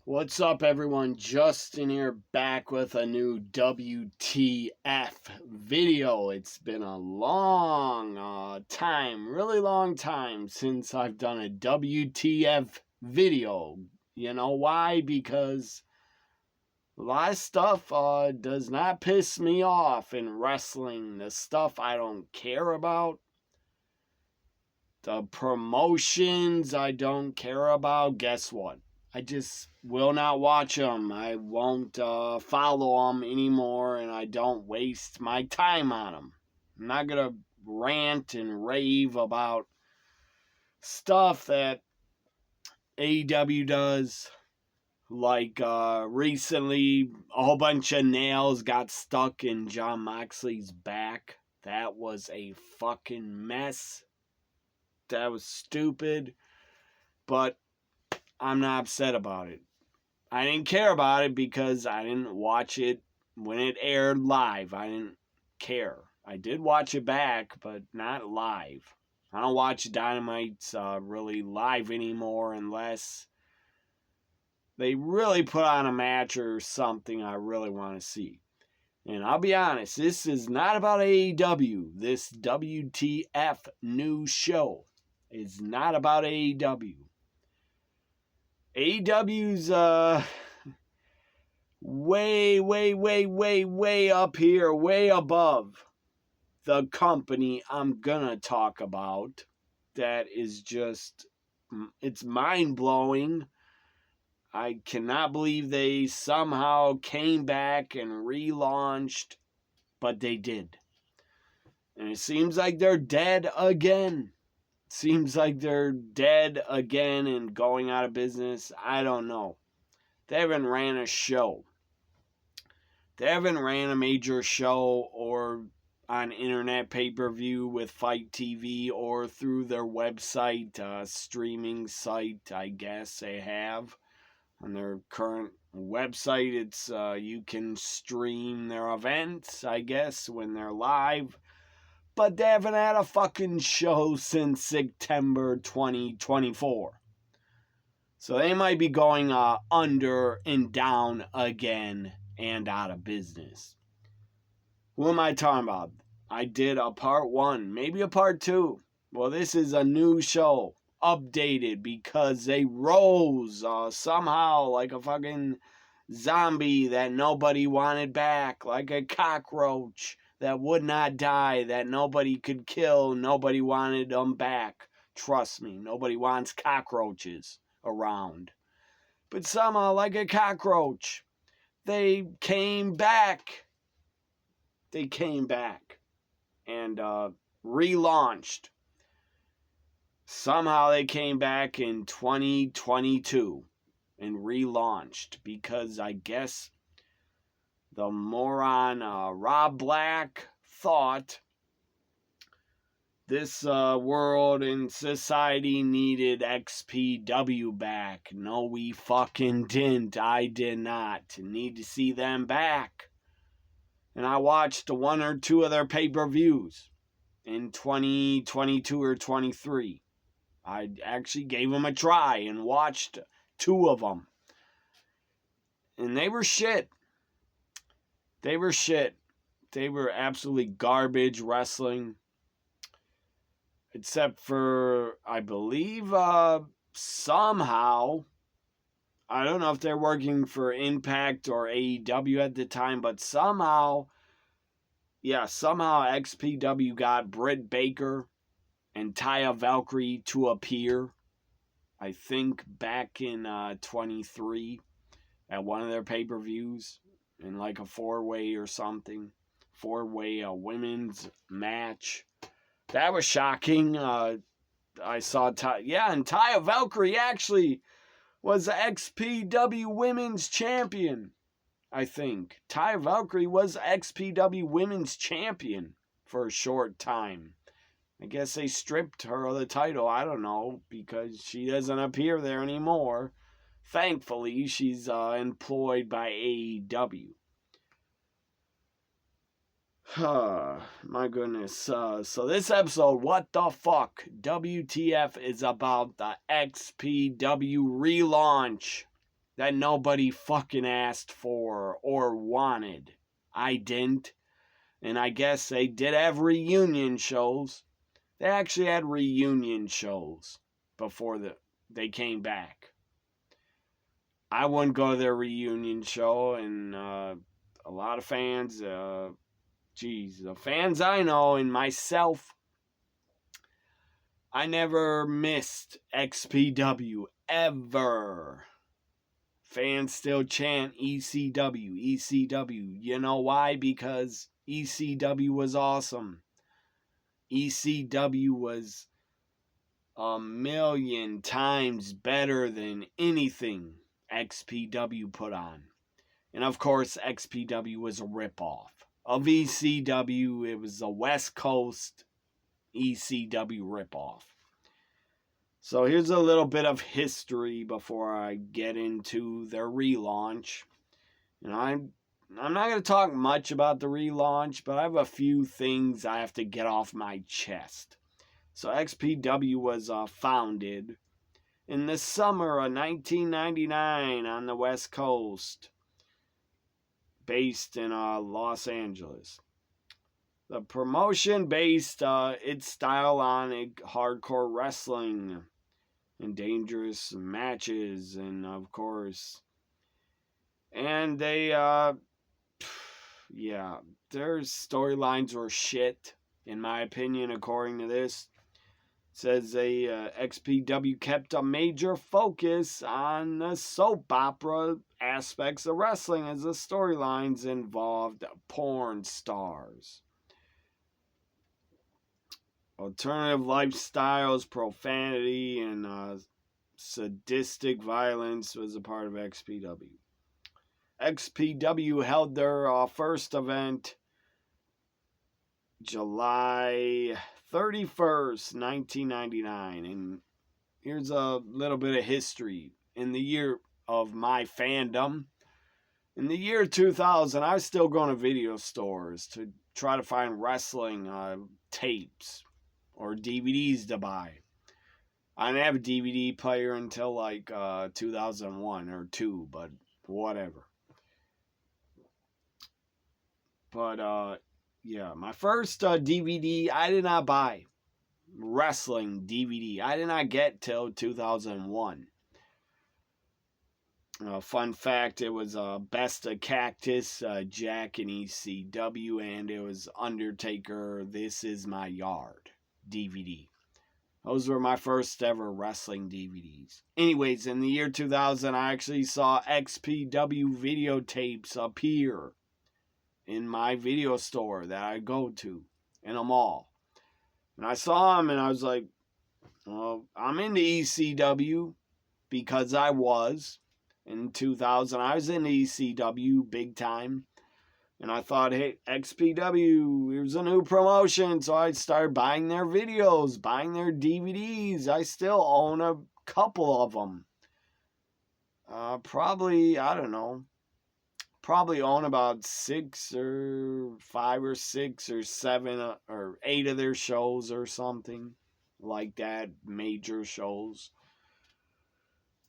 What's up, everyone? Justin here, back with a new WTF video. It's been a long time, really long time since I've done a WTF video. You know why? Because a lot of stuff does not piss me off in wrestling. The stuff I don't care about. The promotions I don't care about. Guess what? I just will not watch them. I won't follow them anymore, and I don't waste my time on them. I'm not going to rant and rave about stuff that AEW does. Like recently, a whole bunch of nails got stuck in Jon Moxley's back. That was a fucking mess. That was stupid. But I'm not upset about it. I didn't care about it because I didn't watch it when it aired live. I didn't care. I did watch it back, but not live. I don't watch Dynamites really live anymore unless they really put on a match or something I really want to see. And I'll be honest, this is not about AEW. This WTF new show is not about AEW. AEW's way up here, way above the company I'm gonna talk about. That is just, it's mind-blowing. I cannot believe they somehow came back and relaunched, but they did. And it seems like they're dead again. Seems like they're dead again and going out of business. I don't know. They haven't ran a show. They haven't ran a major show or on internet pay-per-view with Fight TV or through their website, streaming site, I guess they have. On their current website, it's you can stream their events, I guess, when they're live. But they haven't had a fucking show since September 2024. So they might be going under and down again and out of business. Who am I talking about? I did a part 1, maybe a part 2. Well, this is a new show, updated because they rose somehow like a fucking zombie that nobody wanted back, like a cockroach that would not die, that nobody could kill, nobody wanted them back. Trust me, nobody wants cockroaches around. But somehow, like a cockroach, they came back. They came back and relaunched. Somehow they came back in 2022 and relaunched because I guess the moron Rob Black thought this world and society needed XPW back. No, we fucking didn't. I did not need to see them back. And I watched 1 or 2 of their pay-per-views in 2022 or 23. I actually gave them a try and watched 2 of them. And they were shit. They were shit. They were absolutely garbage wrestling. Except for, I believe, somehow, I don't know if they're working for Impact or AEW at the time, but somehow XPW got Britt Baker and Taya Valkyrie to appear. I think back in 23 at one of their pay-per-views in like a 4-way or something. 4-way women's match. That was shocking. I saw and Taya Valkyrie actually was the XPW Women's Champion, I think. Taya Valkyrie was the XPW Women's Champion for a short time. I guess they stripped her of the title. I don't know, because she doesn't appear there anymore. Thankfully, she's employed by AEW. My goodness. So this episode, what the fuck? WTF is about the XPW relaunch that nobody fucking asked for or wanted. I didn't. And I guess they did have reunion shows. They actually had reunion shows before they came back. I wouldn't go to their reunion show, and a lot of fans, the fans I know and myself, I never missed XPW ever. Fans still chant ECW, ECW. You know why? Because ECW was awesome. ECW was a million times better than anything XPW put on. And of course, XPW was a ripoff of ECW. It was a West Coast ECW ripoff. So here's a little bit of history before I get into their relaunch. And I'm not going to talk much about the relaunch, but I have a few things I have to get off my chest. So XPW was founded in the summer of 1999 on the West Coast, based in Los Angeles. The promotion based its style on hardcore wrestling and dangerous matches, and of course, and they, their storylines were shit, in my opinion, according to this. It says XPW kept a major focus on the soap opera aspects of wrestling as the storylines involved porn stars. Alternative lifestyles, profanity, and sadistic violence was a part of XPW. XPW held their first event July 31st, 1999. And here's a little bit of history. In the year of my fandom, in the year 2000, I was still going to video stores to try to find wrestling tapes or DVDs to buy. I didn't have a DVD player until like 2001 or 2, but whatever. But my first DVD I did not buy. Wrestling DVD. I did not get till 2001. Fun fact, it was Best of Cactus, Jack and ECW, and it was Undertaker, This Is My Yard DVD. Those were my first ever wrestling DVDs. Anyways, in the year 2000, I actually saw XPW videotapes appear in my video store that I go to in a mall. And I saw them and I was like, well, I'm into ECW because I was. In 2000, I was in ECW big time. And I thought, hey, XPW, here's a new promotion. So I started buying their videos, buying their DVDs. I still own a couple of them. Probably own about 6 or 5 or 6 or 7 or 8 of their shows or something like that, major shows.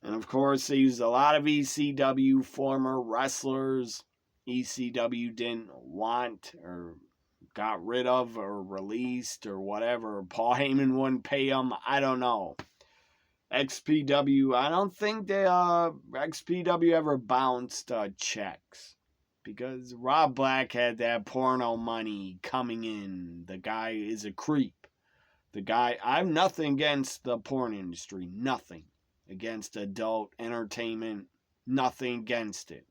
And of course, they used a lot of ECW former wrestlers. ECW didn't want or got rid of or released or whatever. Paul Heyman wouldn't pay them. I don't know. XPW, I don't think XPW ever bounced checks. Because Rob Black had that porno money coming in. The guy is a creep. I have nothing against the porn industry. Nothing against adult entertainment. Nothing against it.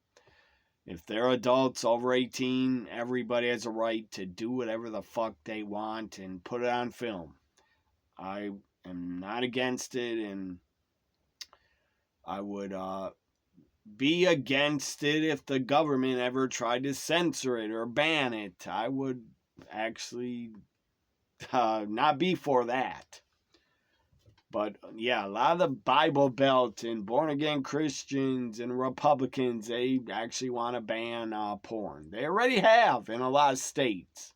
If they're adults over 18, everybody has a right to do whatever the fuck they want and put it on film. I am not against it, and I would be against it if the government ever tried to censor it or ban it. I would actually not be for that. But yeah, a lot of the Bible Belt and born-again Christians and Republicans, they actually want to ban porn. They already have in a lot of states.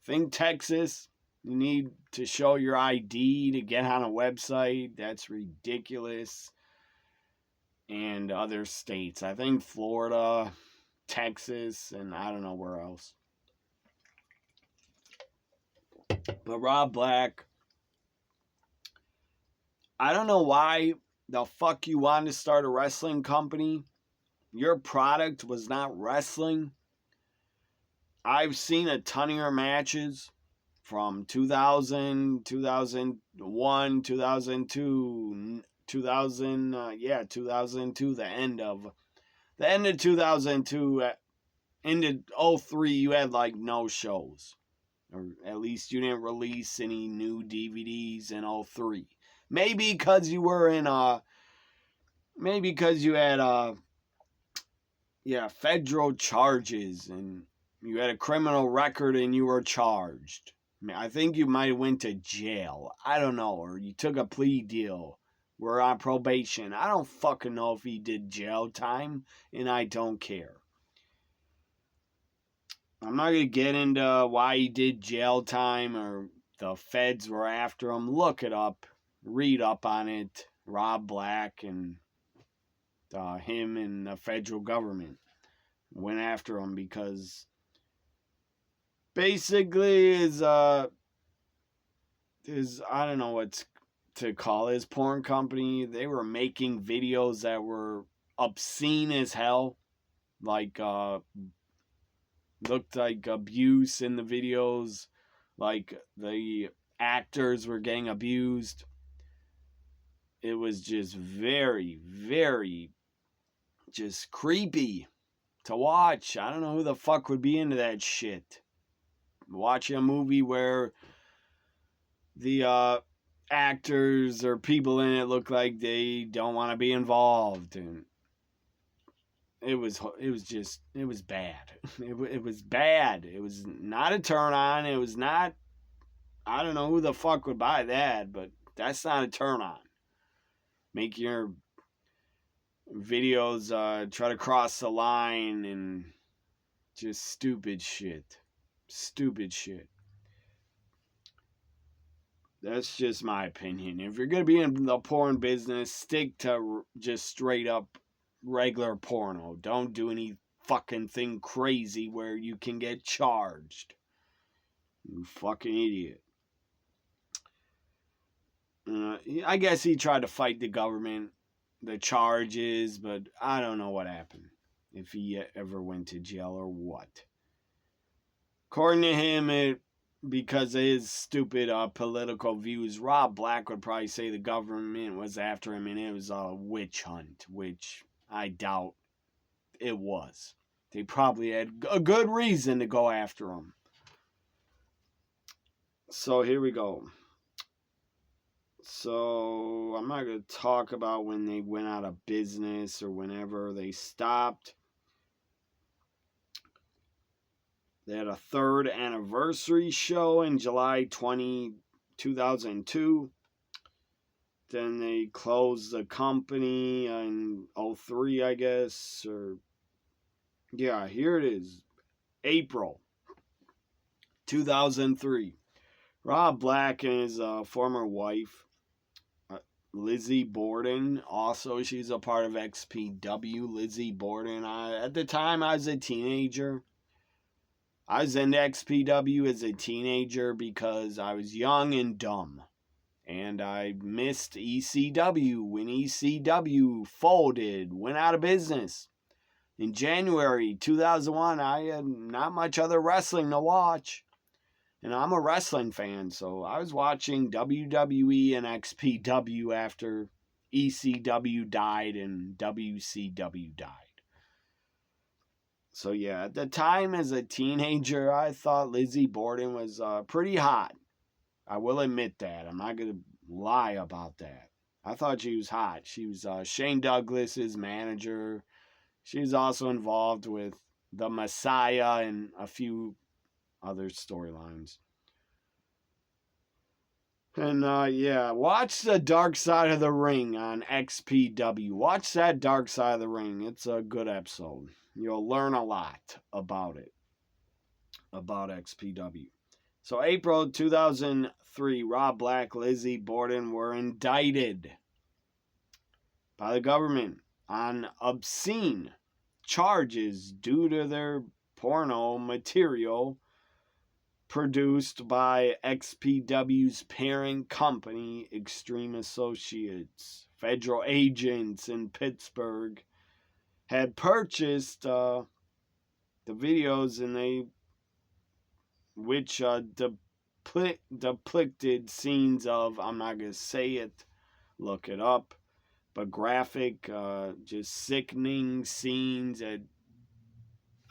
Think Texas, you need to show your ID to get on a website. That's ridiculous. and other states. I think Florida, Texas, and I don't know where else. But Rob Black, I don't know why the fuck you wanted to start a wrestling company. Your product was not wrestling. I've seen a ton of your matches from 2000, 2001, 2002, 2002, the end of 2002, into 03, you had like no shows. Or at least you didn't release any new DVDs in 03. Maybe because you were in maybe because you had federal charges and you had a criminal record and you were charged. I think you might have went to jail. I don't know. Or you took a plea deal. We're on probation. I don't fucking know if he did jail time, and I don't care. I'm not going to get into why he did jail time or the feds were after him. Look it up. Read up on it. Rob Black and him and the federal government went after him because basically his I don't know what to call his porn company. They were making videos that were obscene as hell, like looked like abuse in the videos, like the actors were getting abused. It was just very, very just creepy to watch. I don't know who the fuck would be into that shit. Watching a movie where the actors or people in it look like they don't want to be involved, and it was bad. It was bad. It was not a turn on. It was not. I don't know who the fuck would buy that, but that's not a turn on. Make your videos try to cross the line and just stupid shit. That's just my opinion. If you're going to be in the porn business, stick to just straight up regular porno. Don't do any fucking thing crazy where you can get charged. You fucking idiot. I guess he tried to fight the government, the charges, but I don't know what happened. If he ever went to jail or what. According to him, because of his stupid political views, Rob Black would probably say the government was after him and it was a witch hunt, which I doubt it was. They probably had a good reason to go after him. So here we go. So I'm not going to talk about when they went out of business or whenever they stopped. They had a third anniversary show in July 2002. Then they closed the company in 03, I guess. Yeah, here it is. April 2003. Rob Black and his former wife, Lizzie Borden. Also, she's a part of XPW. Lizzie Borden. At the time, I was a teenager. I was into XPW as a teenager because I was young and dumb. And I missed ECW when ECW folded, went out of business. In January 2001, I had not much other wrestling to watch. And I'm a wrestling fan, so I was watching WWE and XPW after ECW died and WCW died. So yeah, at the time as a teenager, I thought Lizzie Borden was pretty hot. I will admit that. I'm not going to lie about that. I thought she was hot. She was Shane Douglas's manager. She was also involved with the Messiah and a few other storylines. And watch the Dark Side of the Ring on XPW. Watch that Dark Side of the Ring. It's a good episode. You'll learn a lot about it. About XPW. So April 2003, Rob Black, Lizzie Borden were indicted by the government on obscene charges due to their porno material produced by XPW's parent company, Extreme Associates. Federal agents in Pittsburgh had purchased the videos, and which depicted scenes of, I'm not going to say it, look it up, but graphic, just sickening scenes that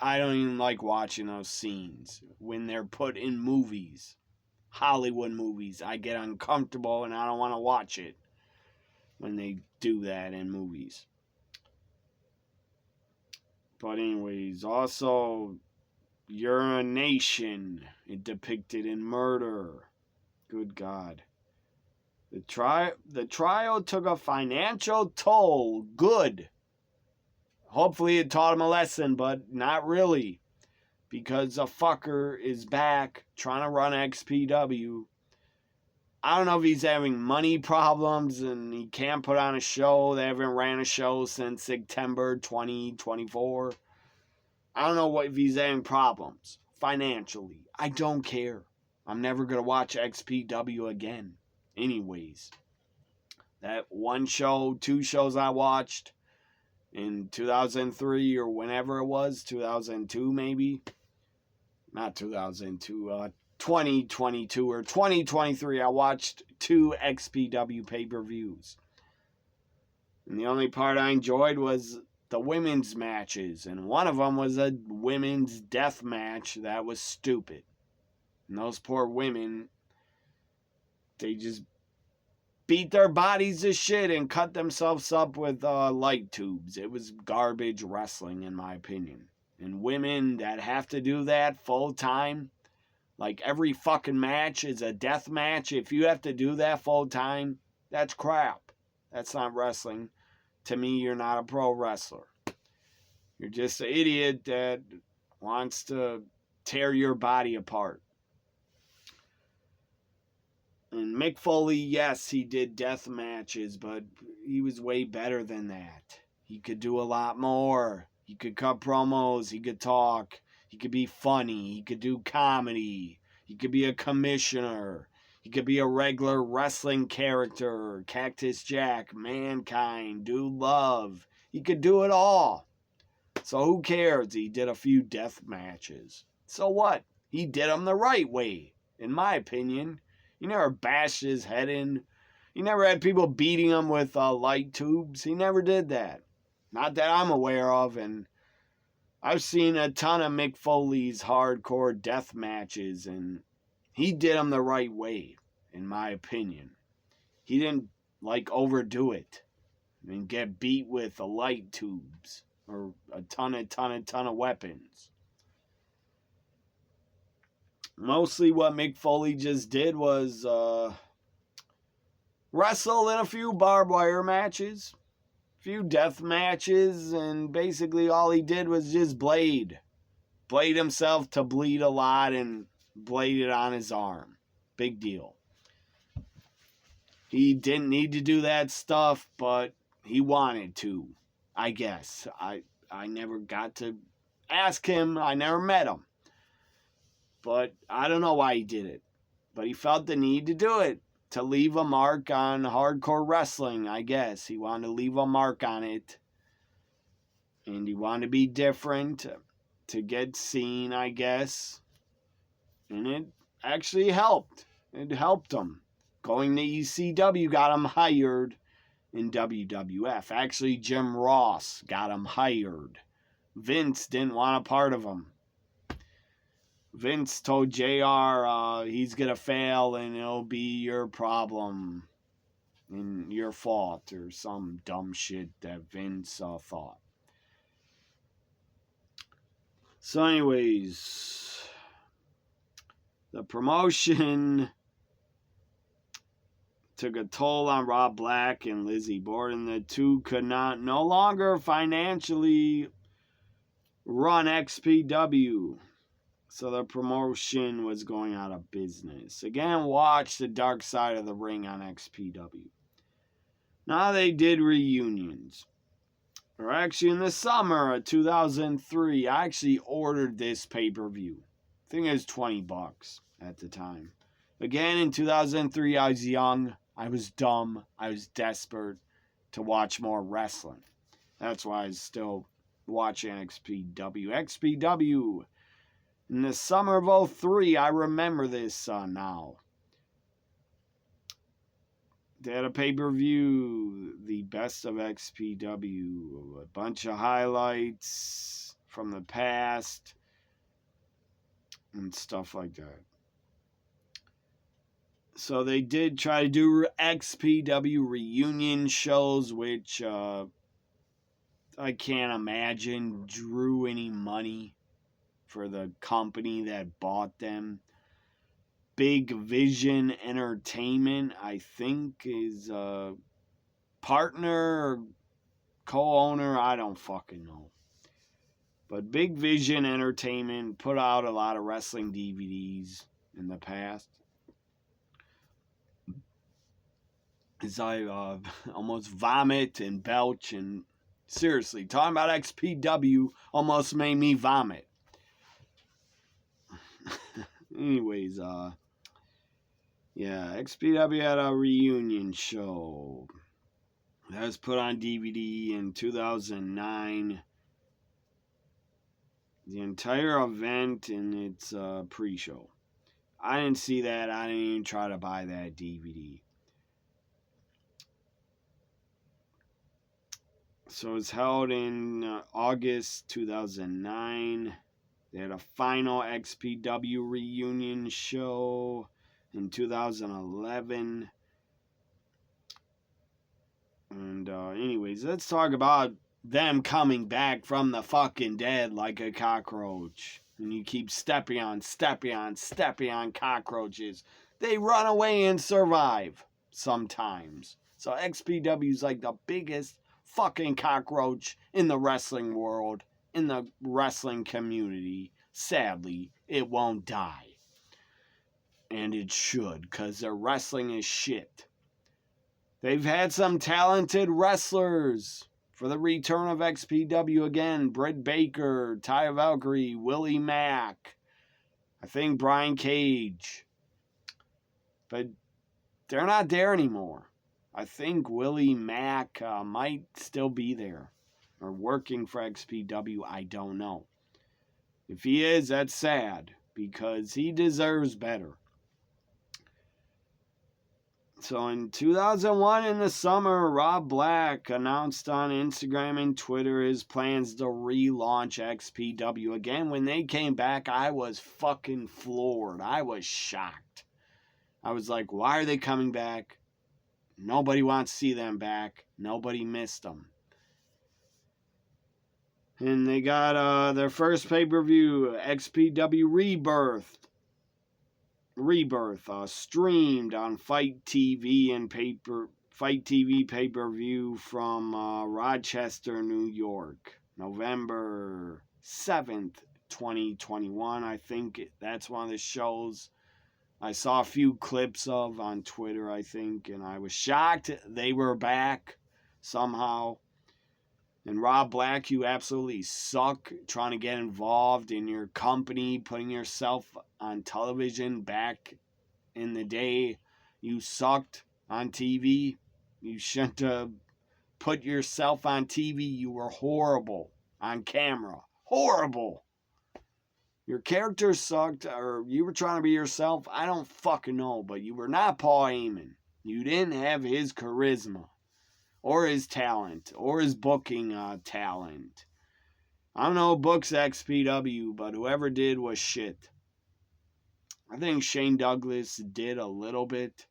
I don't even like watching those scenes when they're put in movies, Hollywood movies. I get uncomfortable and I don't want to watch it when they do that in movies. But anyways, also urination, it depicted in murder. Good God. The trial took a financial toll. Good. Hopefully it taught him a lesson, but not really. Because a fucker is back trying to run XPW. I don't know if he's having money problems and he can't put on a show. They haven't ran a show since September 2024. I don't know if he's having problems financially. I don't care. I'm never going to watch XPW again. Anyways, that one show, 2 shows I watched in 2003 or whenever it was, 2002 maybe. Not 2002, 2022 or 2023, I watched 2 XPW pay-per-views. And the only part I enjoyed was the women's matches. And one of them was a women's death match that was stupid. And those poor women, they just beat their bodies to shit and cut themselves up with light tubes. It was garbage wrestling, in my opinion. And women that have to do that full time, like every fucking match is a death match. If you have to do that full time, that's crap. That's not wrestling. To me, you're not a pro wrestler. You're just an idiot that wants to tear your body apart. And Mick Foley, yes, he did death matches, but he was way better than that. He could do a lot more. He could cut promos. He could talk. He could be funny. He could do comedy. He could be a commissioner. He could be a regular wrestling character. Cactus Jack, Mankind, Dude Love. He could do it all. So who cares? He did a few death matches. So what? He did them the right way, in my opinion. He never bashed his head in. He never had people beating him with light tubes. He never did that. Not that I'm aware of. And I've seen a ton of Mick Foley's hardcore death matches, and he did them the right way, in my opinion. He didn't, overdo it and get beat with light tubes or a ton of weapons. Mostly what Mick Foley just did was wrestle in a few barbed wire matches, a few death matches, and basically all he did was just blade himself to bleed a lot and bladed on his arm. Big deal. He didn't need to do that stuff, but he wanted to, I guess. I never got to ask him. I never met him. But I don't know why he did it. But he felt the need to do it. To leave a mark on hardcore wrestling, I guess. He wanted to leave a mark on it. And he wanted to be different. To get seen, I guess. And it actually helped. It helped him. Going to ECW got him hired in WWF. Actually, Jim Ross got him hired. Vince didn't want a part of him. Vince told JR he's going to fail and it'll be your problem and your fault or some dumb shit that Vince thought. So anyways, the promotion took a toll on Rob Black and Lizzie Borden. The two could no longer financially run XPW. So the promotion was going out of business. Again, watch the Dark Side of the Ring on XPW. Now they did reunions. or actually in the summer of 2003, I actually ordered this pay-per-view. I think it was $20 at the time. Again, in 2003, I was young, I was dumb, I was desperate to watch more wrestling. That's why I was still watching XPW. XPW in the summer of 03, I remember this now. They had a pay-per-view, the best of XPW, a bunch of highlights from the past and stuff like that. So they did try to do XPW reunion shows, which I can't imagine drew any money for the company that bought them. Big Vision Entertainment, I think, is a partner or co-owner. I don't fucking know. But Big Vision Entertainment put out a lot of wrestling DVDs in the past. As I almost vomit and belch, and seriously, talking about XPW almost made me vomit. Anyways, yeah, XPW had a reunion show that was put on DVD in 2009. The entire event and its pre-show. I didn't see that. I didn't even try to buy that DVD. So it's held in August 2009. They had a final XPW reunion show in 2011. And anyways, let's talk about them coming back from the fucking dead like a cockroach. And you keep stepping on cockroaches. They run away and survive sometimes. So XPW's like the biggest fucking cockroach in the wrestling world, in the wrestling community. Sadly, it won't die. And it should, because their wrestling is shit. They've had some talented wrestlers for the return of XPW again. Britt Baker, Taya Valkyrie, Willie Mack. I think Brian Cage. But they're not there anymore. I think Willie Mack might still be there. Or working for XPW, I don't know. If he is, that's sad. Because he deserves better. So in 2001 in the summer, Rob Black announced on Instagram and Twitter his plans to relaunch XPW. Again, when they came back, I was fucking floored. I was shocked. I was like, why are they coming back? Nobody wants to see them back. Nobody missed them. And they got their first pay-per-view, XPW Rebirth, streamed on Fight TV and Fight TV pay-per-view from Rochester, New York, November 7th, 2021. I think that's one of the shows I saw a few clips of on Twitter, I think, and I was shocked they were back somehow. And Rob Black, you absolutely suck trying to get involved in your company, putting yourself on television back in the day. You sucked on TV. You shouldn't have put yourself on TV. You were horrible on camera. Horrible. Your character sucked, or you were trying to be yourself. I don't fucking know, but you were not Paul Heyman. You didn't have his charisma. Or his talent, or his booking talent. I don't know who books XPW, but whoever did was shit. I think Shane Douglas did a little bit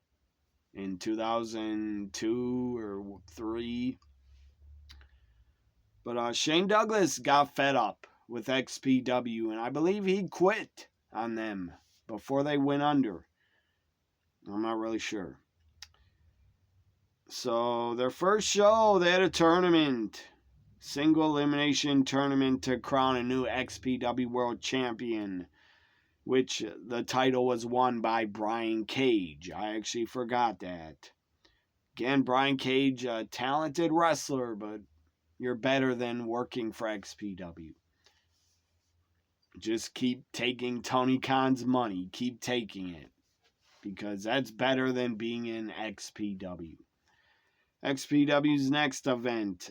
in 2002 or 3. But Shane Douglas got fed up with XPW, and I believe he quit on them before they went under. I'm not really sure. So their first show, they had a tournament. Single elimination tournament to crown a new XPW World Champion. Which the title was won by Brian Cage. I actually forgot that. Again, Brian Cage, a talented wrestler, but you're better than working for XPW. Just keep taking Tony Khan's money. Keep taking it. Because that's better than being in XPW. XPW's next event,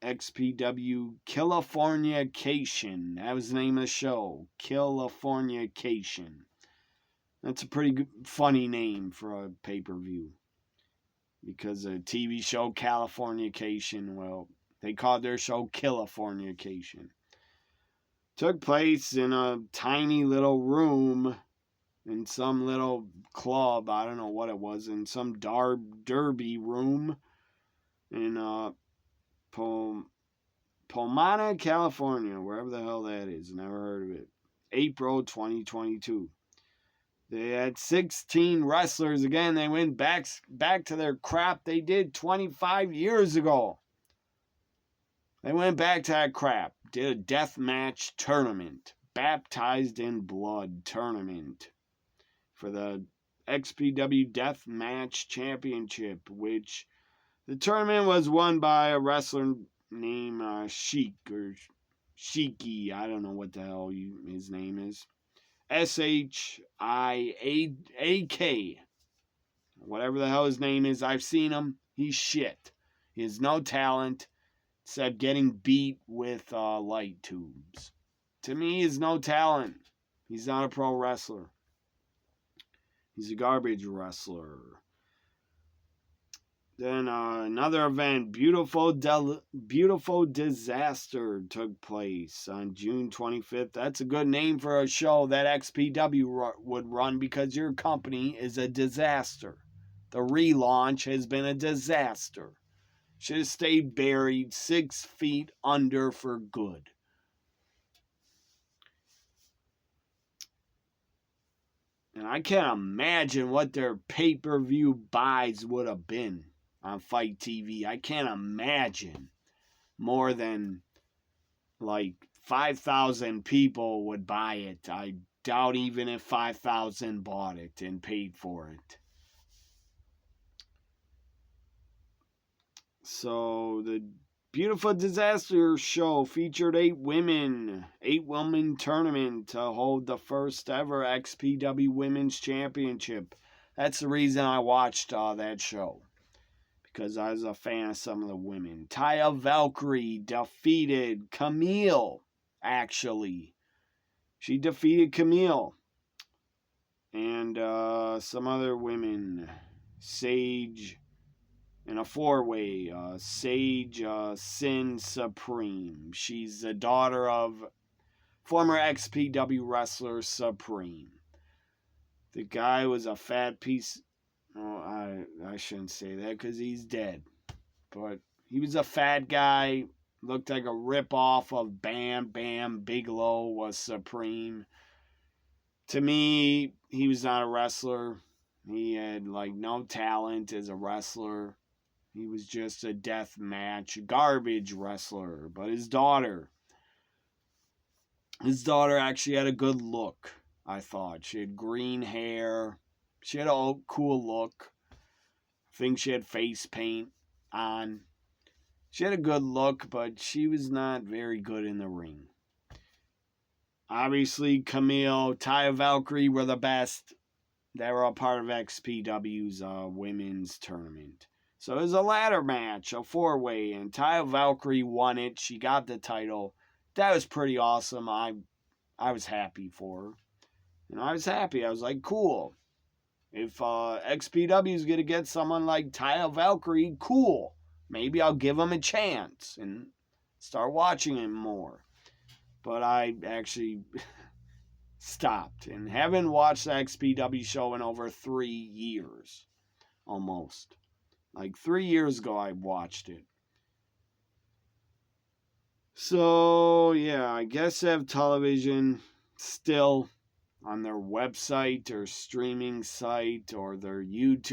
XPW Californication. That was the name of the show. Californication. That's a pretty good, funny name for a pay-per-view. Because a TV show, Californication, well, they called their show Californication. Took place in a tiny little room in some little club. I don't know what it was. In some derby room in Pomona, California, wherever the hell that is. Never heard of it. April 2022. They had 16 wrestlers. Again, they went back to their crap they did 25 years ago. They went back to that crap. Did a death match tournament. Baptized in Blood tournament. For the XPW Death Match Championship, which the tournament was won by a wrestler named Sheik or Sheiky. I don't know what the hell his name is. Shiak. Whatever the hell his name is, I've seen him. He's shit. He has no talent except getting beat with light tubes. To me, he's no talent. He's not a pro wrestler. He's a garbage wrestler. Then another event, Beautiful Disaster, took place on June 25th. That's a good name for a show that XPW would run because your company is a disaster. The relaunch has been a disaster. Should have stayed buried 6 feet under for good. And I can't imagine what their pay-per-view buys would have been on Fight TV. I can't imagine more than like 5,000 people would buy it. I doubt even if 5,000 bought it and paid for it. So the Beautiful Disaster show featured 8 women tournament to hold the first ever XPW Women's Championship. That's the reason I watched that show. Because I was a fan of some of the women. Taya Valkyrie defeated Camille, actually. She defeated Camille. And some other women. Sage... in a 4-way, Sage Sin Supreme. She's the daughter of former XPW wrestler Supreme. The guy was a fat piece. Oh, I shouldn't say that because he's dead. But he was a fat guy. Looked like a ripoff of Bam Bam Bigelow was Supreme. To me, he was not a wrestler. He had like no talent as a wrestler. He was just a death match garbage wrestler. But his daughter actually had a good look, I thought. She had green hair. She had a cool look. I think she had face paint on. She had a good look, but she was not very good in the ring. Obviously, Camille, Taya Valkyrie were the best. They were a part of XPW's women's tournament. So it was a ladder match, a 4-way, and Taya Valkyrie won it. She got the title. That was pretty awesome. I was happy for her. And I was happy. I was like, cool. If XPW is going to get someone like Taya Valkyrie, cool. Maybe I'll give him a chance and start watching him more. But I actually stopped and haven't watched the XPW show in over 3 years. Almost. Like 3 years ago I watched it. So, yeah, I guess they have television still on their website or streaming site or their YouTube.